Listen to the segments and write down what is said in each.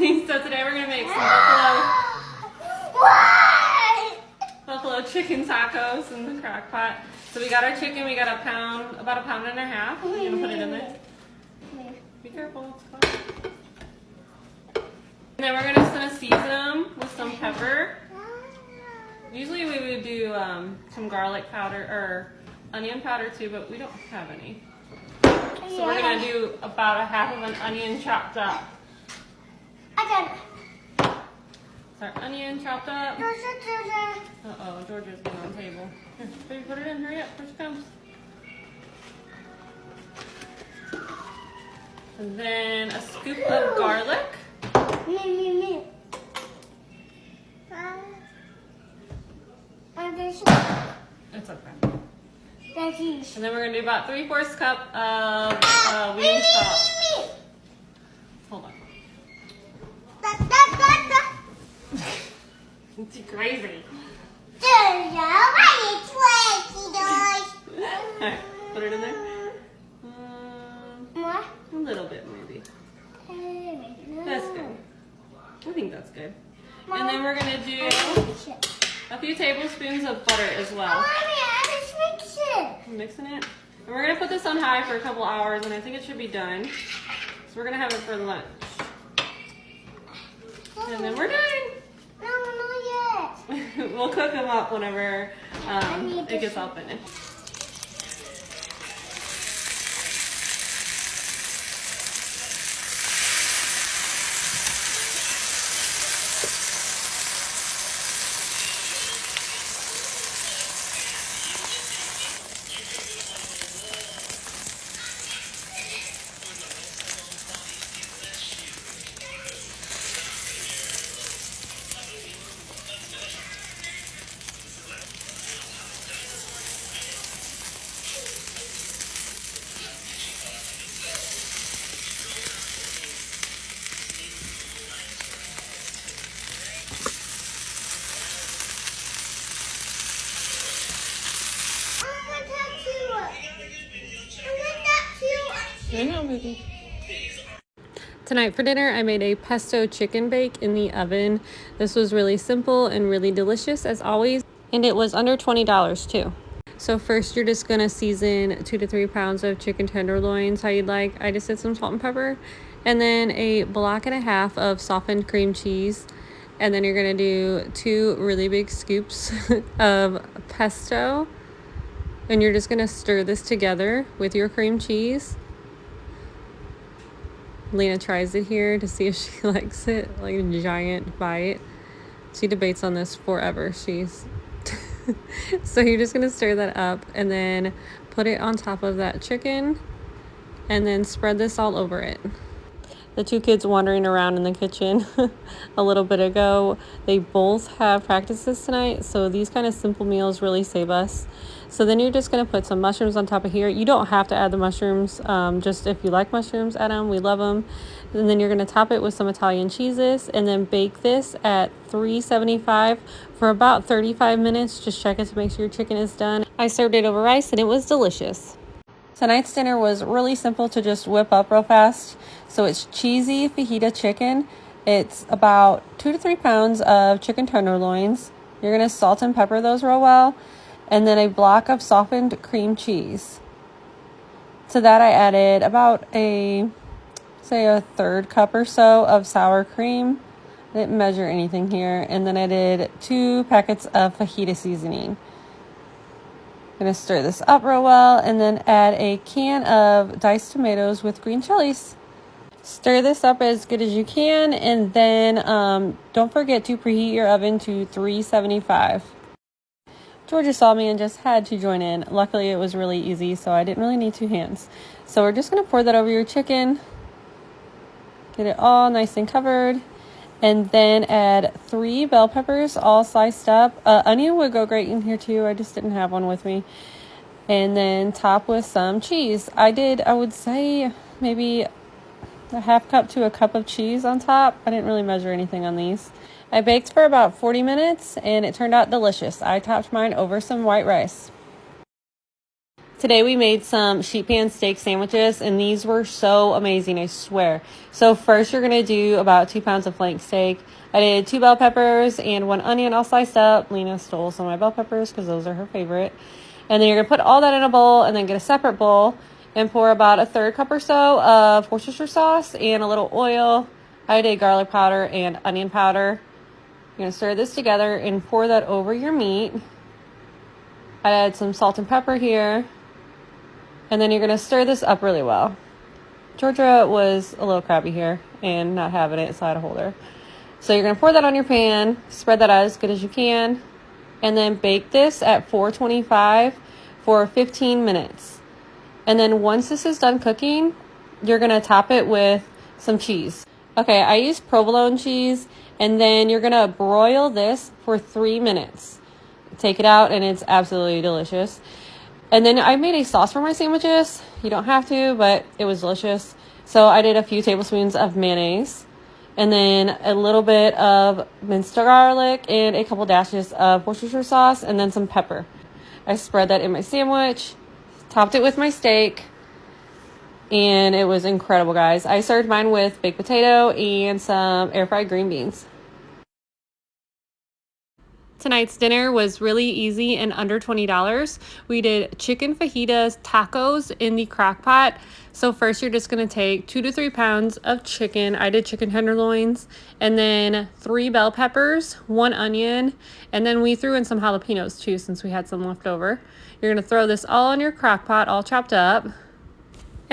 So today we're gonna make some buffalo chicken tacos in the crock pot. So we got our chicken, we got about a pound and a half. We're gonna put it in there. Be careful, it's hot. And then we're just gonna season them with some pepper. Usually we would do some garlic powder or onion powder too, but we don't have any. So we're gonna do about a half of an onion chopped up. I got it. Is our onion chopped up? Uh-oh, Georgia's getting on the table. Here, baby, put it in, hurry up, here she comes. And then a scoop of garlic. Me. It's okay. Veggies. And then we're gonna do about 3/4 cup of wing sauce. Hold on. It's crazy. Alright, put it in there. A little bit maybe. That's good. I think that's good. And then we're gonna do a few tablespoons of butter as well. I'm mixing it. And we're gonna put this on high for a couple hours, and I think it should be done. So we're gonna have it for lunch. And then we're done. No, not yet. We'll cook them up whenever it gets all finished. I know, baby. Tonight for dinner, I made a pesto chicken bake in the oven. This was really simple and really delicious as always, and it was under $20 too. So first you're just gonna season 2 to 3 pounds of chicken tenderloins how you'd like. I just did some salt and pepper, and then a block and a half of softened cream cheese. And then you're gonna do 2 really big scoops of pesto, and you're just gonna stir this together with your cream cheese. Lena tries it here to see if she likes it, like a giant bite. She debates on this forever. So you're just gonna stir that up and then put it on top of that chicken and then spread this all over it. The 2 kids wandering around in the kitchen a little bit ago, they both have practices tonight, so these kind of simple meals really save us. So then you're just going to put some mushrooms on top of here. You don't have to add the mushrooms, just if you like mushrooms, add them. We love them. And then you're going to top it with some Italian cheeses and then bake this at 375 for about 35 minutes. Just check it to make sure your chicken is done. I served it over rice and it was delicious. Tonight's dinner was really simple to just whip up real fast. So it's cheesy fajita chicken. It's about 2 to 3 pounds of chicken tenderloins. You're going to salt and pepper those real well. And then a block of softened cream cheese. To that I added about a 1/3 cup or so of sour cream. I didn't measure anything here. And then I did 2 packets of fajita seasoning. I'm going to stir this up real well and then add a can of diced tomatoes with green chilies. Stir this up as good as you can, and then don't forget to preheat your oven to 375. Georgia saw me and just had to join in. Luckily, it was really easy, so I didn't really need 2 hands. So we're just going to pour that over your chicken. Get it all nice and covered. And then add 3 bell peppers, all sliced up. Onion would go great in here too. I just didn't have one with me. And then top with some cheese. I would say maybe a 1/2 cup to a cup of cheese on top. I didn't really measure anything on these. I baked for about 40 minutes and it turned out delicious. I topped mine over some white rice. Today we made some sheet pan steak sandwiches, and these were so amazing, I swear. So first you're going to do about 2 pounds of flank steak. I did 2 bell peppers and 1 onion all sliced up. Lena stole some of my bell peppers because those are her favorite. And then you're going to put all that in a bowl and then get a separate bowl and pour about a 1/3 cup or so of Worcestershire sauce and a little oil. I did garlic powder and onion powder. You're going to stir this together and pour that over your meat. I add some salt and pepper here. And then you're going to stir this up really well. Georgia was a little crabby here and not having it, so I had to hold her. So you're going to pour that on your pan, spread that out as good as you can, and then bake this at 425 for 15 minutes. And then once this is done cooking, you're going to top it with some cheese. Okay, I use provolone cheese, and then you're going to broil this for 3 minutes. Take it out, and it's absolutely delicious. And then I made a sauce for my sandwiches. You don't have to, but it was delicious. So I did a few tablespoons of mayonnaise and then a little bit of minced garlic and a couple dashes of Worcestershire sauce and then some pepper. I spread that in my sandwich, topped it with my steak, and it was incredible, guys. I served mine with baked potato and some air-fried green beans. Tonight's dinner was really easy and under $20. We did chicken fajitas tacos in the crock pot. So first you're just going to take 2 to 3 pounds of chicken. I did chicken tenderloins, and then 3 bell peppers, 1 onion, and then we threw in some jalapenos too since we had some left over. You're going to throw this all in your crock pot, all chopped up.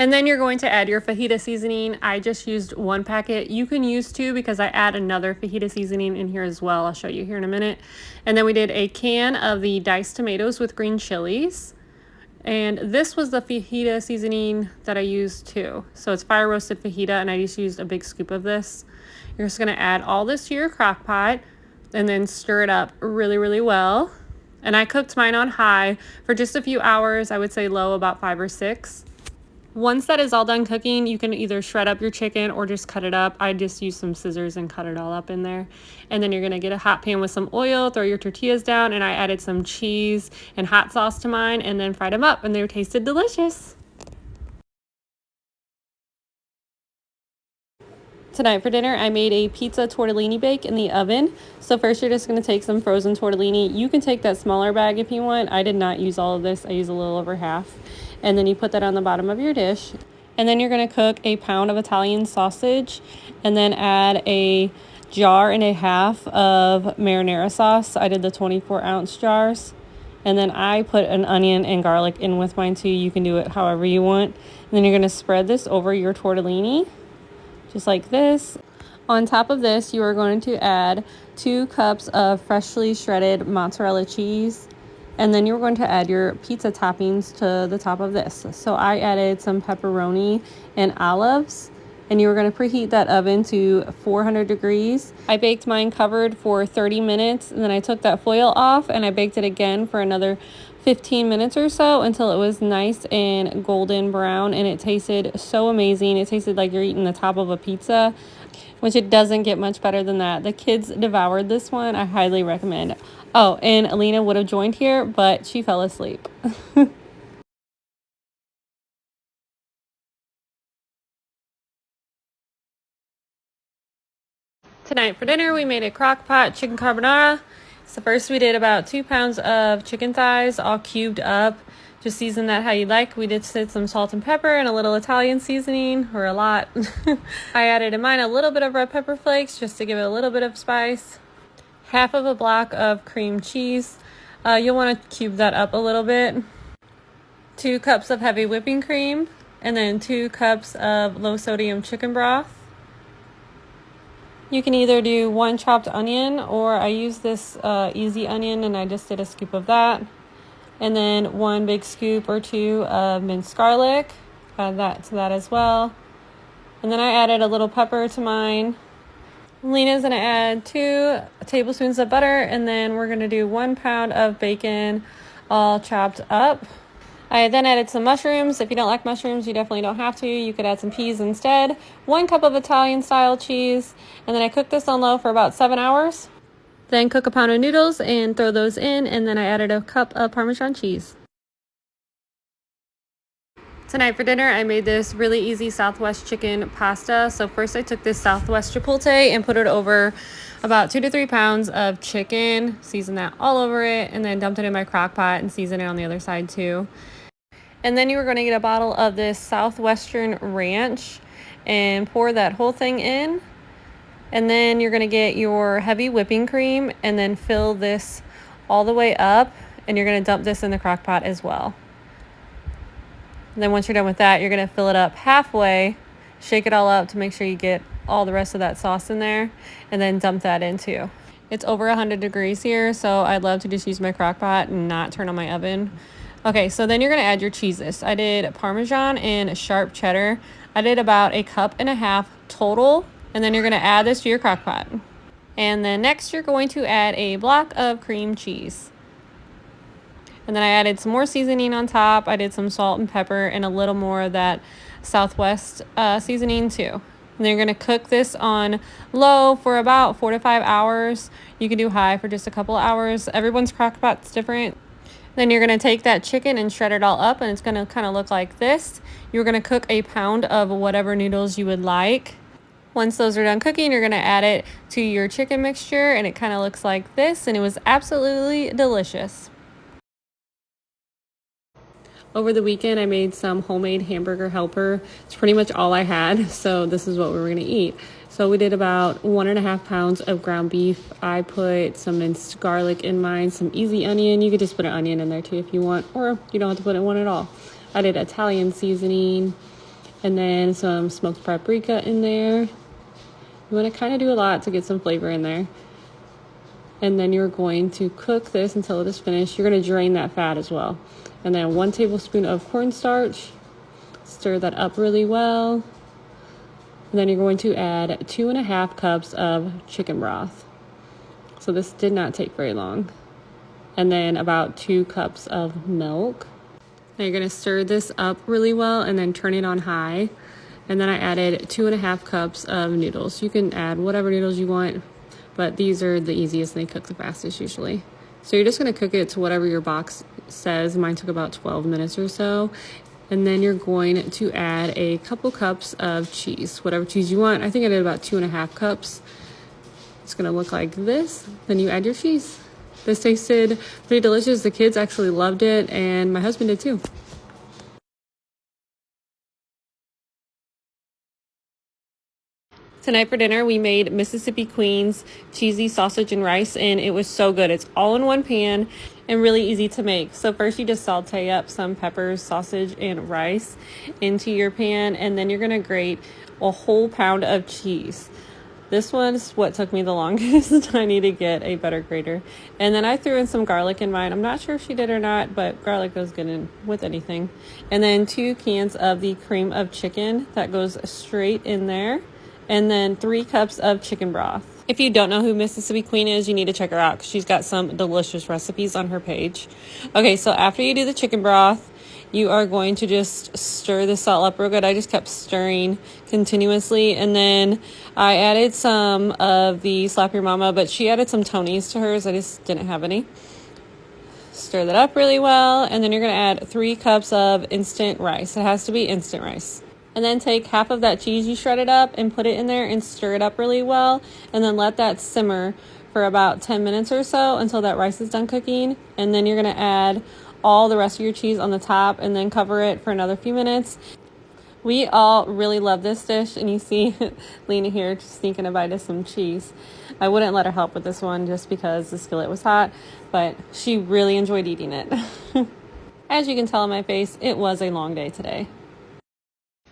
And then you're going to add your fajita seasoning. I just used 1 packet. You can use 2 because I add another fajita seasoning in here as well. I'll show you here in a minute. And then we did a can of the diced tomatoes with green chilies. And this was the fajita seasoning that I used too. So it's fire roasted fajita, and I just used a big scoop of this. You're just gonna add all this to your crock pot and then stir it up really, really well. And I cooked mine on high for just a few hours. I would say low, about 5 or 6. Once that is all done cooking, you can either shred up your chicken or just cut it up. I just used some scissors and cut it all up in there. And then you're going to get a hot pan with some oil, throw your tortillas down, and I added some cheese and hot sauce to mine and then fried them up, and they tasted delicious. Tonight for dinner, I made a pizza tortellini bake in the oven. So first you're just going to take some frozen tortellini. You can take that smaller bag if you want. I did not use all of this. I used a little over half. And then you put that on the bottom of your dish. And then you're going to cook a pound of Italian sausage and then add a jar and a half of marinara sauce. I did the 24-ounce jars. And then I put an onion and garlic in with mine too. You can do it however you want. And then you're going to spread this over your tortellini, just like this. On top of this, you are going to add 2 cups of freshly shredded mozzarella cheese. And then you're going to add your pizza toppings to the top of this. So I added some pepperoni and olives. And you were going to preheat that oven to 400 degrees. I baked mine covered for 30 minutes. And then I took that foil off and I baked it again for another 15 minutes or so until it was nice and golden brown. And it tasted so amazing. It tasted like you're eating the top of a pizza, which it doesn't get much better than that. The kids devoured this one. I highly recommend. Oh, and Alina would have joined here, but she fell asleep. Tonight for dinner, we made a crock pot chicken carbonara. So first we did about 2 pounds of chicken thighs, all cubed up. Just season that how you like. We did some salt and pepper and a little Italian seasoning, or a lot. I added in mine a little bit of red pepper flakes just to give it a little bit of spice. Half of a block of cream cheese. You'll want to cube that up a little bit. 2 cups of heavy whipping cream, and then 2 cups of low sodium chicken broth. You can either do 1 chopped onion, or I use this easy onion and I just did a scoop of that. And then 1 big scoop or 2 of minced garlic. Add that to that as well. And then I added a little pepper to mine. Lena's going to add 2 tablespoons of butter, and then we're going to do 1 pound of bacon all chopped up. I then added some mushrooms. If you don't like mushrooms, you definitely don't have to. You could add some peas instead. 1 cup of Italian style cheese, and then I cooked this on low for about 7 hours. Then cook a pound of noodles and throw those in, and then I added a cup of Parmesan cheese. Tonight for dinner, I made this really easy Southwest chicken pasta. So first I took this Southwest chipotle and put it over about 2 to 3 pounds of chicken, seasoned that all over it, and then dumped it in my crock pot and seasoned it on the other side too. And then you were going to get a bottle of this Southwestern ranch and pour that whole thing in. And then you're going to get your heavy whipping cream and then fill this all the way up, and you're going to dump this in the crock pot as well. And then once you're done with that, you're going to fill it up halfway, shake it all up to make sure you get all the rest of that sauce in there, and then dump that in too. It's over 100 degrees here, so I'd love to just use my crock pot and not turn on my oven. Okay, so then you're going to add your cheeses. I did Parmesan and sharp cheddar. I did about 1.5 cups total, and then you're going to add this to your crock pot. And then next you're going to add a block of cream cheese. And then I added some more seasoning on top. I did some salt and pepper and a little more of that Southwest seasoning too. And then you're going to cook this on low for about 4 to 5 hours. You can do high for just a couple of hours. Everyone's crock pot's different. Then you're going to take that chicken and shred it all up, and it's going to kind of look like this. You're going to cook 1 pound of whatever noodles you would like. Once those are done cooking, you're going to add it to your chicken mixture, and it kind of looks like this, and it was absolutely delicious. Over the weekend, I made some homemade Hamburger Helper. It's pretty much all I had, so this is what we were going to eat. So we did about 1.5 pounds of ground beef. I put some minced garlic in mine, some easy onion. You could just put an onion in there too if you want, or you don't have to put in one at all. I did Italian seasoning, and then some smoked paprika in there. You want to kind of do a lot to get some flavor in there. And then you're going to cook this until it is finished. You're going to drain that fat as well. And then 1 tablespoon of cornstarch. Stir that up really well. And then you're going to add 2.5 cups of chicken broth. So this did not take very long. And then about 2 cups of milk. Now you're going to stir this up really well and then turn it on high. And then I added 2.5 cups of noodles. You can add whatever noodles you want, but these are the easiest and they cook the fastest usually. So you're just going to cook it to whatever your box says. Mine took about 12 minutes or so. And then you're going to add a couple cups of cheese, whatever cheese you want. I think I did about 2.5 cups. It's going to look like this. Then you add your cheese. This tasted pretty delicious. The kids actually loved it, and my husband did too. Tonight for dinner, we made Mississippi Queen's cheesy sausage and rice, and it was so good. It's all in one pan and really easy to make. So first you just saute up some peppers, sausage, and rice into your pan, and then you're gonna grate a whole pound of cheese. This was what took me the longest. I need to get a better grater. And then I threw in some garlic in mine. I'm not sure if she did or not, but garlic goes good in with anything. And then 2 cans of the cream of chicken that goes straight in there. And then 3 cups of chicken broth. If you don't know who Mississippi Queen is, you need to check her out because she's got some delicious recipes on her page. Okay, so after you do the chicken broth, you are going to just stir the salt up real good. I just kept stirring continuously. And then I added some of the Slap Your Mama, but she added some Tony's to hers. I just didn't have any. Stir that up really well. And then you're going to add 3 cups of instant rice. It has to be instant rice. And then take half of that cheese you shredded up and put it in there and stir it up really well. And then let that simmer for about 10 minutes or so until that rice is done cooking. And then you're going to add all the rest of your cheese on the top and then cover it for another few minutes. We all really love this dish, and you see Lena here just sneaking a bite of some cheese. I wouldn't let her help with this one just because the skillet was hot, but she really enjoyed eating it. As you can tell on my face, it was a long day today.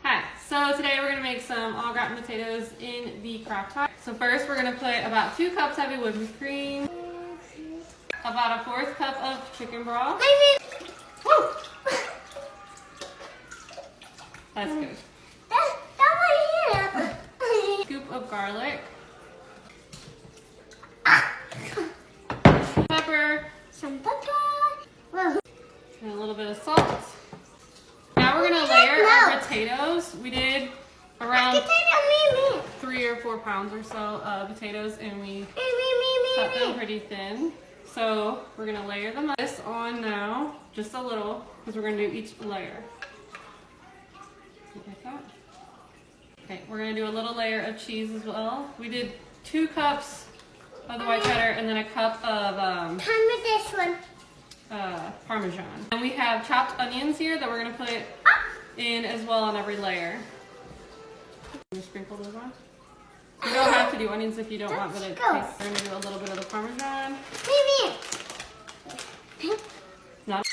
Hi, so today we're going to make some au gratin potatoes in the crock pot. So first we're going to put about 2 cups heavy whipping cream, about a 1/4 cup of chicken broth. Woo! That's good. Scoop of garlic. Pepper. Some pepper. And a little bit of salt. Now we're going to layer our potatoes. We did around 3 or 4 pounds or so of potatoes, and we cut them pretty thin. So we're going to layer them this on now, just a little, because we're going to do each layer. Like that. Okay, we're gonna do a little layer of cheese as well. We did 2 cups of the white cheddar and then a cup of Time with this one. Parmesan. And we have chopped onions here that we're gonna put in as well on every layer. Can you sprinkle those on? You don't have to do onions if you don't want, but it tastes. We're gonna do a little bit of the Parmesan. Maybe. Not.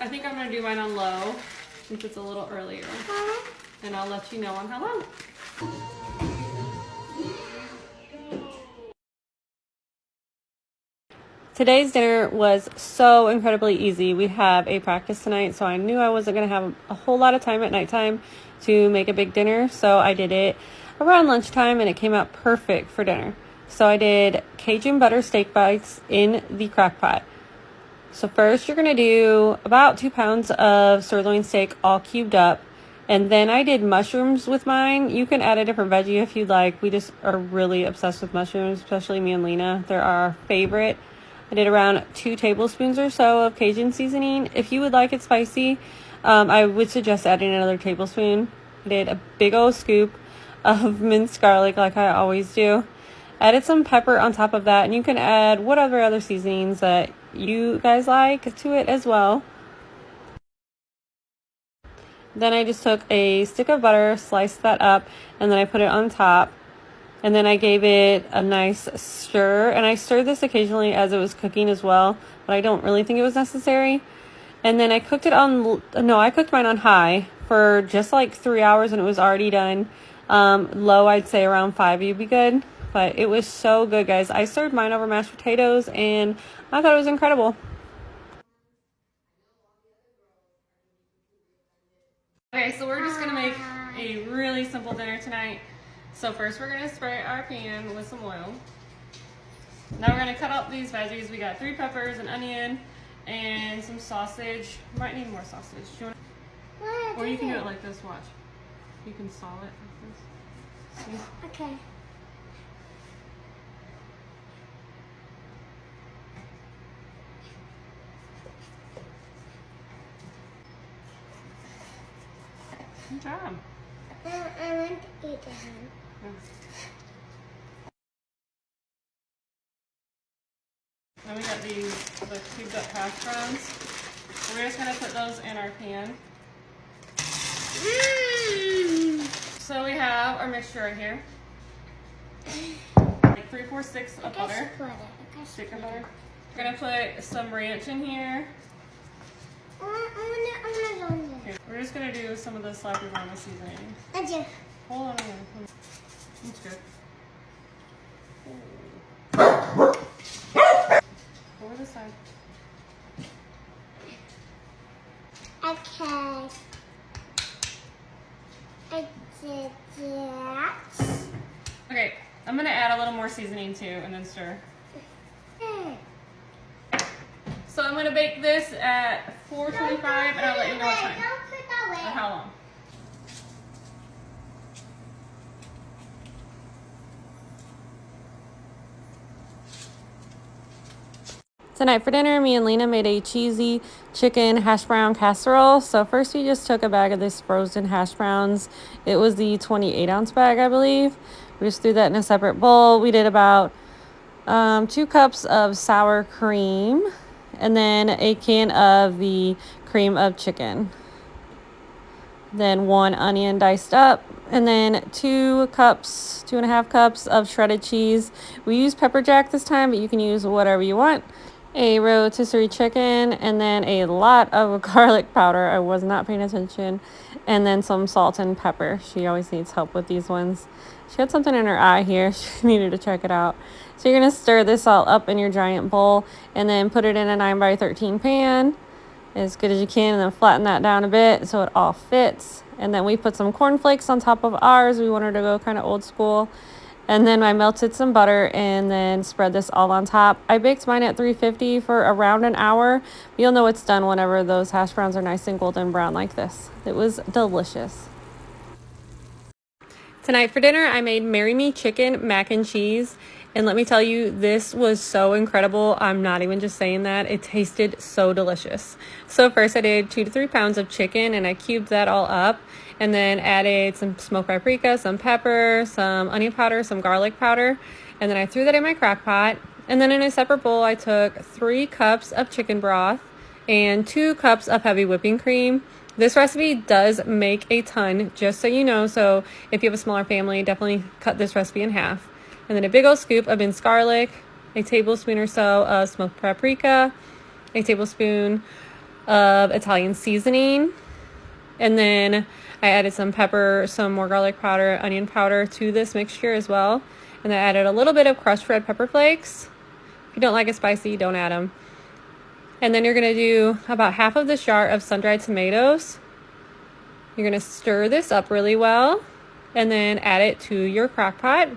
I think I'm gonna do mine on low since it's a little earlier. And I'll let you know on how long. Today's dinner was so incredibly easy. We have a practice tonight, so I knew I wasn't going to have a whole lot of time at nighttime to make a big dinner. So I did it around lunchtime and it came out perfect for dinner. So I did Cajun butter steak bites in the crock pot. So first you're going to do about 2 pounds of sirloin steak all cubed up. And then I did mushrooms with mine. You can add a different veggie if you'd like. We just are really obsessed with mushrooms, especially me and Lena. They're our favorite. I did around 2 tablespoons or so of Cajun seasoning. If you would like it spicy, I would suggest adding another tablespoon. I did a big old scoop of minced garlic like I always do. Added some pepper on top of that, and you can add whatever other seasonings that you guys like to it as well. Then I just took a stick of butter, sliced that up, and then I put it on top. And then I gave it a nice stir, and I stirred this occasionally as it was cooking as well, but I don't really think it was necessary. And then I cooked it I cooked mine on high for just like 3 hours, and it was already done. Low, I'd say around 5, you'd be good. But it was so good, guys. I served mine over mashed potatoes, and I thought it was incredible. Okay, so we're just gonna make a really simple dinner tonight. So first we're gonna spray our pan with some oil. Now we're gonna cut up these veggies. We got 3 peppers, an onion, and some sausage. Might need more sausage. Do you want? Or you can do it like this, watch. You can saw it like this. See? Okay. Good job. I want to eat it. Then we got the cubed up hash browns. We're just gonna put those in our pan. So we have our mixture right here. Like 3/4 sticks of butter. Stick of butter. We're gonna put some ranch in here. Okay, we're just gonna do some of the slappy mama seasoning. Hold on a minute. That's good. Over the side. Okay. I did that. Okay, I'm gonna add a little more seasoning too and then stir. So I'm gonna bake this at 425 and I'll let you know what time. Don't put that Or away. how long. Tonight for dinner, me and Lena made a cheesy chicken hash brown casserole. So first we just took a bag of this frozen hash browns. It was the 28-ounce bag, I believe. We just threw that in a separate bowl. We did about 2 cups of sour cream and then a can of the cream of chicken. Then 1 onion diced up, and then 2.5 cups of shredded cheese. We used pepper jack this time, but you can use whatever you want. A rotisserie chicken, and then a lot of garlic powder. I was not paying attention. And then some salt and pepper. She always needs help with these ones. She had something in her eye here. She needed to check it out. So you're going to stir this all up in your giant bowl and then put it in a 9x13 pan as good as you can, and then flatten that down a bit so it all fits. And then we put some cornflakes on top of ours. We wanted to go kind of old school. And then I melted some butter and then spread this all on top. I baked mine at 350 for around an hour. You'll know it's done whenever those hash browns are nice and golden brown like this. It was delicious. Tonight for dinner, I made Marry Me chicken mac and cheese. And let me tell you, this was so incredible. I'm not even just saying that. It tasted so delicious. So first I did 2 to 3 pounds of chicken and I cubed that all up, and then added some smoked paprika, some pepper, some onion powder, some garlic powder. And then I threw that in my crock pot. And then in a separate bowl, I took 3 cups of chicken broth and 2 cups of heavy whipping cream. This recipe does make a ton, just so you know. So if you have a smaller family, definitely cut this recipe in half. And then a big old scoop of minced garlic, a tablespoon or so of smoked paprika, a tablespoon of Italian seasoning, and then I added some pepper, some more garlic powder, onion powder to this mixture as well. And I added a little bit of crushed red pepper flakes. If you don't like it spicy, don't add them. And then you're going to do about half of this jar of sun-dried tomatoes. You're going to stir this up really well and then add it to your crock pot.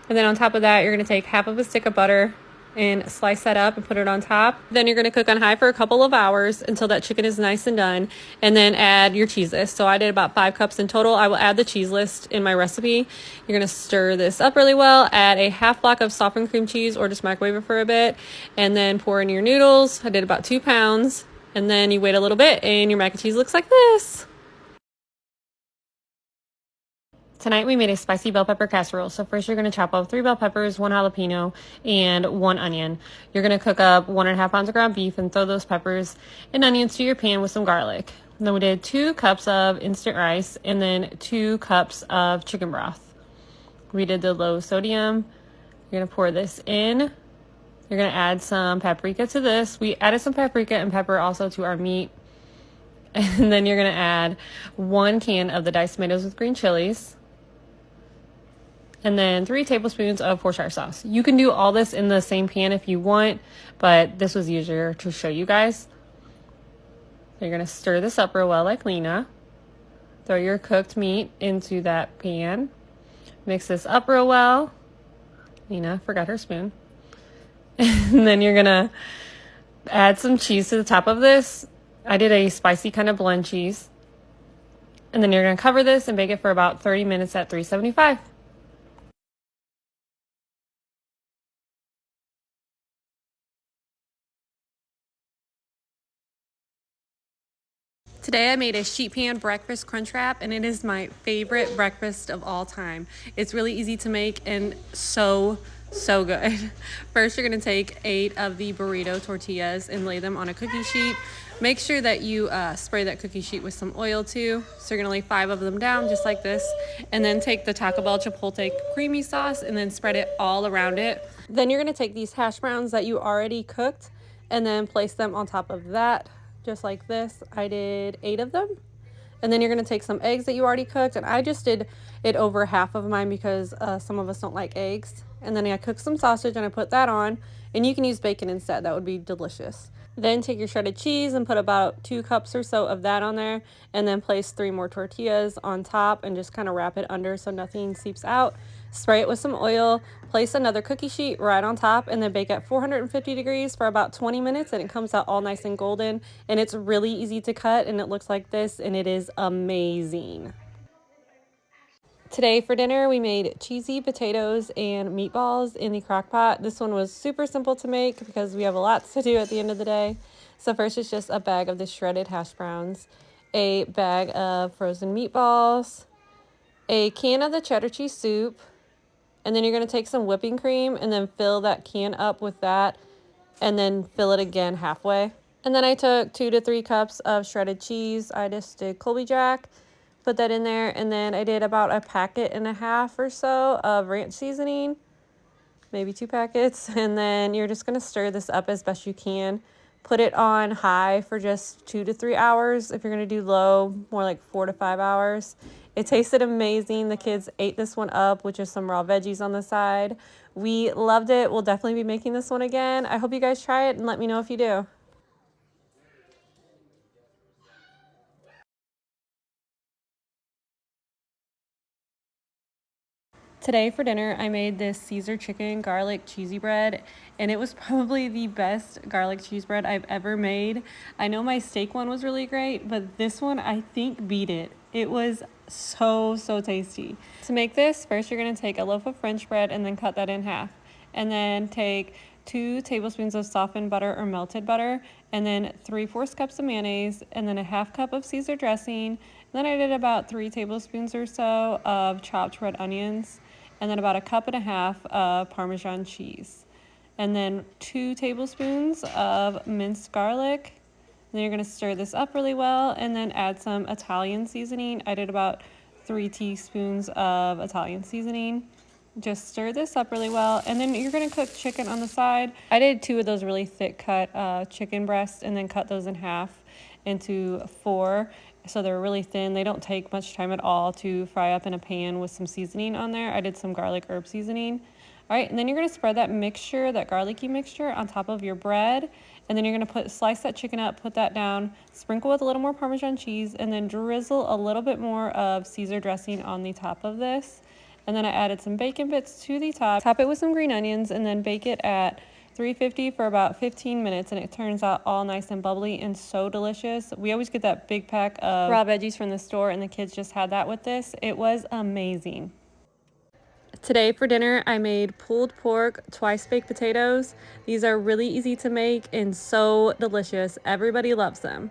And then on top of that, you're going to take half of a stick of butter and slice that up and put it on top. Then you're going to cook on high for a couple of hours until that chicken is nice and done, and then add your cheese list. So I did about 5 cups in total. I will add the cheese list in my recipe. You're going to stir this up really well, add a half block of softened cream cheese or just microwave it for a bit, and then pour in your noodles. I did about 2 pounds, and then you wait a little bit and your mac and cheese looks like this. Tonight we made a spicy bell pepper casserole. So first you're going to chop up 3 bell peppers, 1 jalapeno, and 1 onion. You're going to cook up 1.5 pounds of ground beef and throw those peppers and onions to your pan with some garlic. And then we did 2 cups of instant rice and then 2 cups of chicken broth. We did the low sodium. You're going to pour this in. You're going to add some paprika to this. We added some paprika and pepper also to our meat. And then you're going to add 1 can of the diced tomatoes with green chilies. And then 3 tablespoons of Worcestershire sauce. You can do all this in the same pan if you want, but this was easier to show you guys. So you're going to stir this up real well like Lena. Throw your cooked meat into that pan. Mix this up real well. Lena forgot her spoon. And then you're going to add some cheese to the top of this. I did a spicy kind of blend cheese. And then you're going to cover this and bake it for about 30 minutes at 375. Today I made a sheet pan breakfast crunch wrap, and it is my favorite breakfast of all time. It's really easy to make and so good. First, you're going to take 8 of the burrito tortillas and lay them on a cookie sheet. Make sure that you spray that cookie sheet with some oil too. So you're going to lay 5 of them down just like this, and then take the Taco Bell Chipotle creamy sauce and then spread it all around it. Then you're going to take these hash browns that you already cooked and then place them on top of that. Just like this. I did 8 of them. And then you're going to take some eggs that you already cooked, and I just did it over half of mine because some of us don't like eggs. And then I cooked some sausage and I put that on, and you can use bacon instead. That would be delicious. Then take your shredded cheese and put about 2 cups or so of that on there, and then place 3 more tortillas on top and just kind of wrap it under so nothing seeps out. Spray it with some oil, place another cookie sheet right on top, and then bake at 450 degrees for about 20 minutes, and it comes out all nice and golden, and it's really easy to cut, and it looks like this, and it is amazing. Today for dinner we made cheesy potatoes and meatballs in the crock pot. This one was super simple to make because we have a lot to do at the end of the day. So first it's just a bag of the shredded hash browns, a bag of frozen meatballs, a can of the cheddar cheese soup, and then you're going to take some whipping cream and then fill that can up with that, and then fill it again halfway. And then I took 2 to 3 cups of shredded cheese. I just did Colby Jack, put that in there, and then I did about 1.5 packets or so of ranch seasoning, maybe 2 packets, and then you're just going to stir this up as best you can. Put it on high for just 2 to 3 hours. If you're going to do low, more like 4 to 5 hours. It tasted amazing. The kids ate this one up with just some raw veggies on the side. We loved it. We'll definitely be making this one again. I hope you guys try it and let me know if you do. Today for dinner, I made this Caesar chicken garlic cheesy bread, and it was probably the best garlic cheese bread I've ever made. I know my steak one was really great, but this one I think beat it. It was so tasty. To make this, first you're gonna take a loaf of French bread and then cut that in half. And then take 2 tablespoons of softened butter or melted butter, and then 3/4 cups of mayonnaise, and then a half cup of Caesar dressing. And then I did about 3 tablespoons or so of chopped red onions, and then about a cup and a half of Parmesan cheese. And then 2 tablespoons of minced garlic. Then you're going to stir this up really well and then add some Italian seasoning. I did about 3 teaspoons of Italian seasoning. Just stir this up really well, and then you're going to cook chicken on the side. I did 2 of those really thick cut chicken breasts and then cut those in half into 4, so they're really thin. They don't take much time at all to fry up in a pan with some seasoning on there. I did some garlic herb seasoning. All right, and then you're going to spread that mixture, that garlicky mixture, on top of your bread. And then you're going to slice that chicken up, put that down, sprinkle with a little more Parmesan cheese, and then drizzle a little bit more of Caesar dressing on the top of this. And then I added some bacon bits to the top. Top it with some green onions, and then bake it at 350 for about 15 minutes, and it turns out all nice and bubbly and so delicious. We always get that big pack of raw veggies from the store, and the kids just had that with this. It was amazing. Today for dinner, I made pulled pork, twice baked potatoes. These are really easy to make and so delicious. Everybody loves them.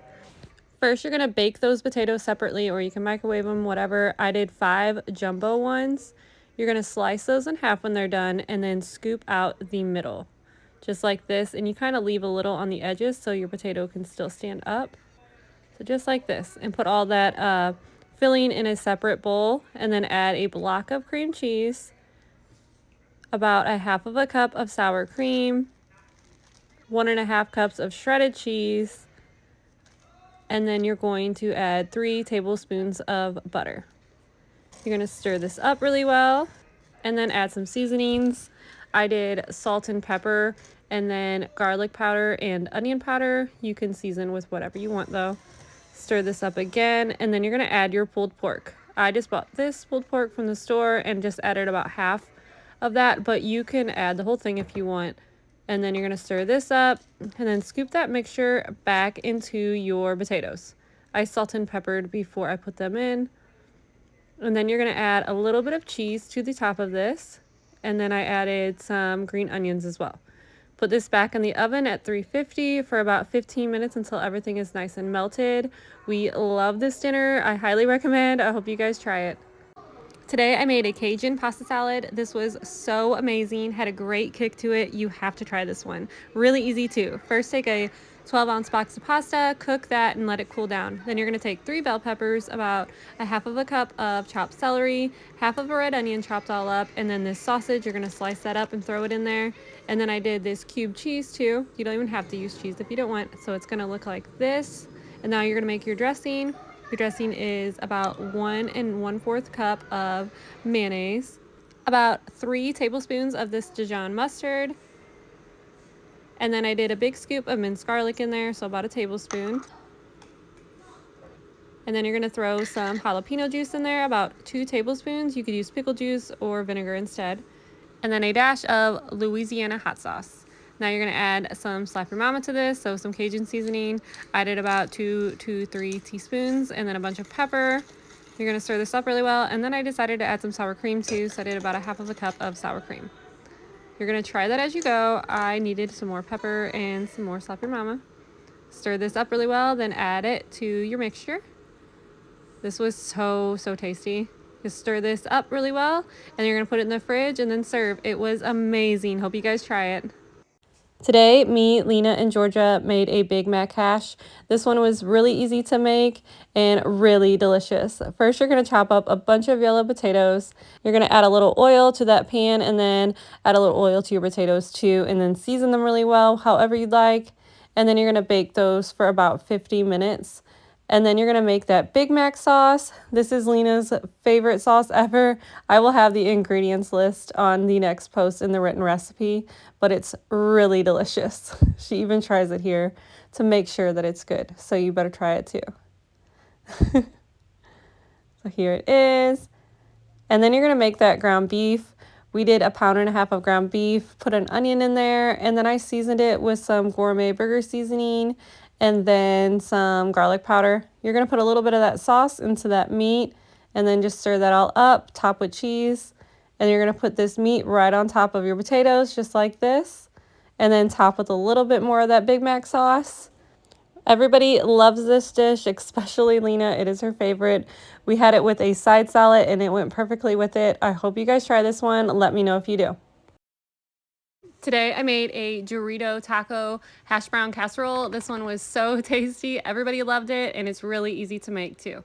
First, you're gonna bake those potatoes separately, or you can microwave them, whatever. I did 5 jumbo ones. You're gonna slice those in half when they're done and then scoop out the middle, just like this. And you kind of leave a little on the edges so your potato can still stand up. So just like this, and put all that filling in a separate bowl, and then add a block of cream cheese, about a half of a cup of sour cream, 1.5 cups of shredded cheese, and then you're going to add 3 tablespoons of butter. You're going to stir this up really well and then add some seasonings. I did salt and pepper, and then garlic powder and onion powder. You can season with whatever you want though. Stir this up again, and then you're going to add your pulled pork. I just bought this pulled pork from the store and just added about half of that, but you can add the whole thing if you want. And then you're going to stir this up and then scoop that mixture back into your potatoes. I salt and peppered before I put them in. And then you're going to add a little bit of cheese to the top of this, and then I added some green onions as well. Put this back in the oven at 350 for about 15 minutes until everything is nice and melted. We love this dinner. I highly recommend. I hope you guys try it. Today I made a Cajun pasta salad. This was so amazing, had a great kick to it. You have to try this one. Really easy too. First, take a 12-ounce box of pasta, cook that and let it cool down. Then you're gonna take 3 bell peppers, about a half of a cup of chopped celery, half of a red onion chopped all up, and then this sausage, you're gonna slice that up and throw it in there. And then I did this cubed cheese too. You don't even have to use cheese if you don't want. So it's gonna look like this. And now you're gonna make your dressing. Your dressing is about 1 1/4 cup of mayonnaise, about 3 tablespoons of this Dijon mustard, and then I did a big scoop of minced garlic in there, so about a tablespoon. And then you're going to throw some jalapeno juice in there, about 2 tablespoons. You could use pickle juice or vinegar instead. And then a dash of Louisiana hot sauce. Now you're going to add some Slapper Mama to this, so some Cajun seasoning. I did about 2 to 3 teaspoons, and then a bunch of pepper. You're going to stir this up really well, and then I decided to add some sour cream too, so I did about a half of a cup of sour cream. You're going to try that as you go. I needed some more pepper and some more Slapper Mama. Stir this up really well, then add it to your mixture. This was so tasty. Just stir this up really well, and you're going to put it in the fridge and then serve. It was amazing. Hope you guys try it. Today, me, Lena, and Georgia made a Big Mac hash. This one was really easy to make and really delicious. First, you're going to chop up a bunch of yellow potatoes. You're going to add a little oil to that pan, and then add a little oil to your potatoes too, and then season them really well, however you'd like. And then you're going to bake those for about 50 minutes. And then you're going to make that Big Mac sauce. This is Lena's favorite sauce ever. I will have the ingredients list on the next post in the written recipe, but it's really delicious. She even tries it here to make sure that it's good. So you better try it too. So here it is. And then you're going to make that ground beef. We did 1.5 pounds of ground beef, put an onion in there, and then I seasoned it with some gourmet burger seasoning and then some garlic powder. You're gonna put a little bit of that sauce into that meat and then just stir that all up, top with cheese. And you're gonna put this meat right on top of your potatoes, just like this. And then top with a little bit more of that Big Mac sauce. Everybody loves this dish, especially Lena. It is her favorite. We had it with a side salad and it went perfectly with it. I hope you guys try this one. Let me know if you do. Today I made a Dorito taco hash brown casserole. This one was so tasty. Everybody loved it and it's really easy to make too.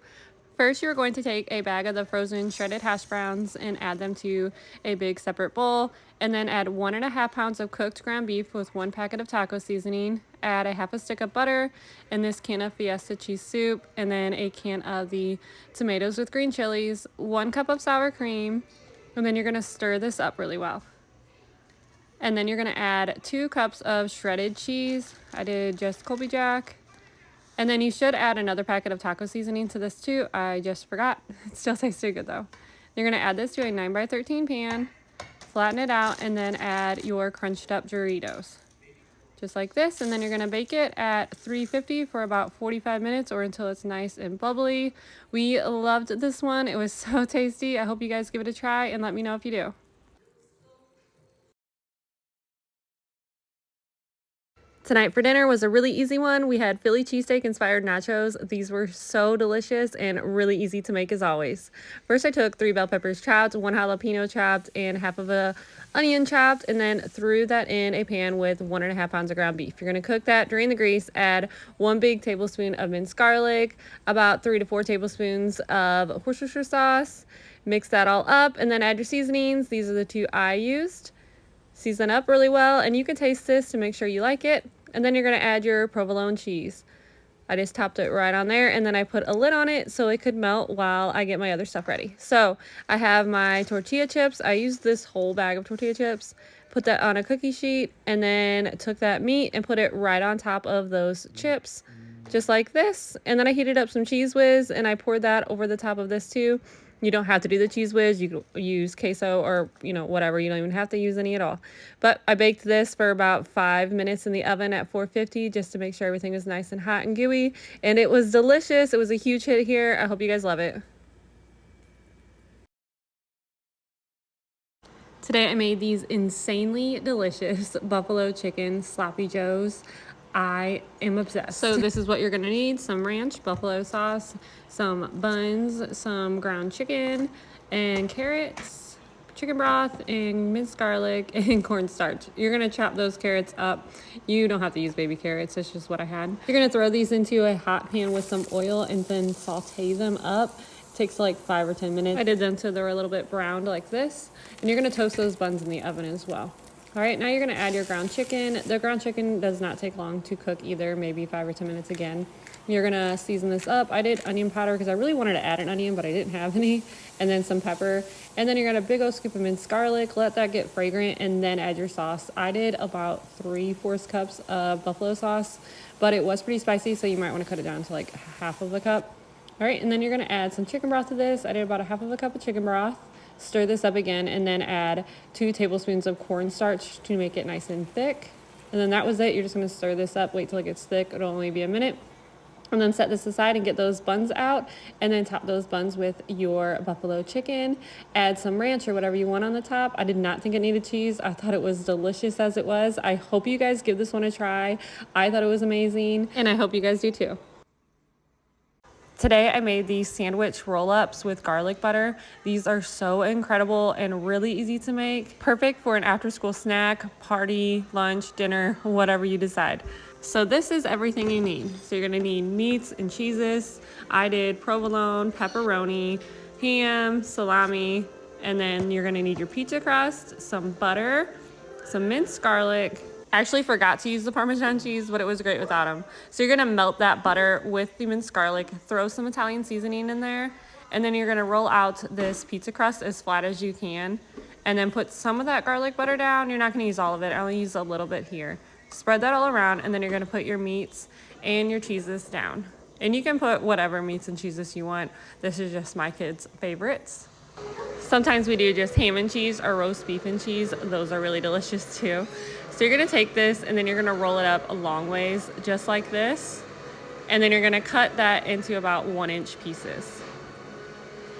First, you're going to take a bag of the frozen shredded hash browns and add them to a big separate bowl, and then add 1.5 pounds of cooked ground beef with 1 packet of taco seasoning. Add a half a stick of butter and this can of Fiesta cheese soup, and then a can of the tomatoes with green chilies, 1 cup of sour cream, and then you're going to stir this up really well. And then you're going to add 2 cups of shredded cheese. I did just Colby Jack. And then you should add another packet of taco seasoning to this too. I just forgot. It still tasted good though. You're going to add this to a 9x13 pan, flatten it out, and then add your crunched up Doritos. Just like this. And then you're going to bake it at 350 for about 45 minutes or until it's nice and bubbly. We loved this one. It was so tasty. I hope you guys give it a try and let me know if you do. Tonight for dinner was a really easy one. We had Philly cheesesteak inspired nachos. These were so delicious and really easy to make as always. First, I took 3 bell peppers chopped, 1 jalapeno chopped, and half of a onion chopped, and then threw that in a pan with 1.5 pounds of ground beef. You're gonna cook that, drain the grease, add 1 big tablespoon of minced garlic, about 3 to 4 tablespoons of Worcestershire sauce. Mix that all up, and then add your seasonings. These are the 2 I used. Season up really well, and you can taste this to make sure you like it. And then you're going to add your provolone cheese. I just topped it right on there, and then I put a lid on it so it could melt while I get my other stuff ready. So I have my tortilla chips. I used this whole bag of tortilla chips, put that on a cookie sheet, and then took that meat and put it right on top of those chips, just like this. And then I heated up some Cheese Whiz, and I poured that over the top of this too. You don't have to do the Cheese Whiz. You can use queso or, whatever. You don't even have to use any at all. But I baked this for about 5 minutes in the oven at 450 just to make sure everything was nice and hot and gooey. And it was delicious. It was a huge hit here. I hope you guys love it. Today I made these insanely delicious buffalo chicken sloppy joes. I am obsessed. So this is what you're gonna need: some ranch, buffalo sauce, some buns, some ground chicken, and carrots, chicken broth, and minced garlic, and cornstarch. You're gonna chop those carrots up. You don't have to use baby carrots, it's just what I had. You're gonna throw these into a hot pan with some oil and then saute them up. It takes like 5 or 10 minutes. I did them so they're a little bit browned like this. And you're gonna toast those buns in the oven as well. All right, now you're gonna add your ground chicken. The ground chicken does not take long to cook either, maybe 5 or 10 minutes again. You're gonna season this up. I did onion powder because I really wanted to add an onion, but I didn't have any. And then some pepper. And then you're gonna big old scoop of minced garlic, let that get fragrant, and then add your sauce. I did about 3/4 cups of buffalo sauce, but it was pretty spicy, so you might wanna cut it down to like half of a cup. All right, and then you're gonna add some chicken broth to this. I did about 1/2 cup of chicken broth. Stir this up again, and then add 2 tablespoons of cornstarch to make it nice and thick. And then that was it. You're just gonna stir this up, wait till it gets thick. It'll only be a minute. And then set this aside and get those buns out, and then top those buns with your buffalo chicken. Add some ranch or whatever you want on the top. I did not think it needed cheese. I thought it was delicious as it was. I hope you guys give this one a try. I thought it was amazing, and I hope you guys do too. Today I made these sandwich roll-ups with garlic butter. These are so incredible and really easy to make. Perfect for an after-school snack, party, lunch, dinner, whatever you decide. So this is everything you need. So you're gonna need meats and cheeses. I did provolone, pepperoni, ham, salami, and then you're gonna need your pizza crust, some butter, some minced garlic. I actually forgot to use the Parmesan cheese, but it was great without them. So you're gonna melt that butter with the minced garlic, throw some Italian seasoning in there, and then you're gonna roll out this pizza crust as flat as you can, and then put some of that garlic butter down. You're not gonna use all of it, I only use a little bit here. Spread that all around, and then you're gonna put your meats and your cheeses down. And you can put whatever meats and cheeses you want. This is just my kids' favorites. Sometimes we do just ham and cheese or roast beef and cheese. Those are really delicious too. So you're gonna take this and then you're gonna roll it up a long ways, just like this. And then you're gonna cut that into about 1-inch pieces.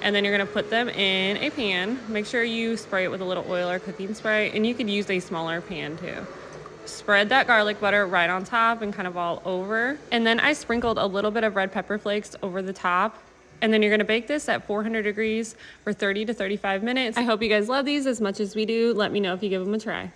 And then you're gonna put them in a pan. Make sure you spray it with a little oil or cooking spray, and you could use a smaller pan too. Spread that garlic butter right on top and kind of all over. And then I sprinkled a little bit of red pepper flakes over the top. And then you're gonna bake this at 400 degrees for 30 to 35 minutes. I hope you guys love these as much as we do. Let me know if you give them a try.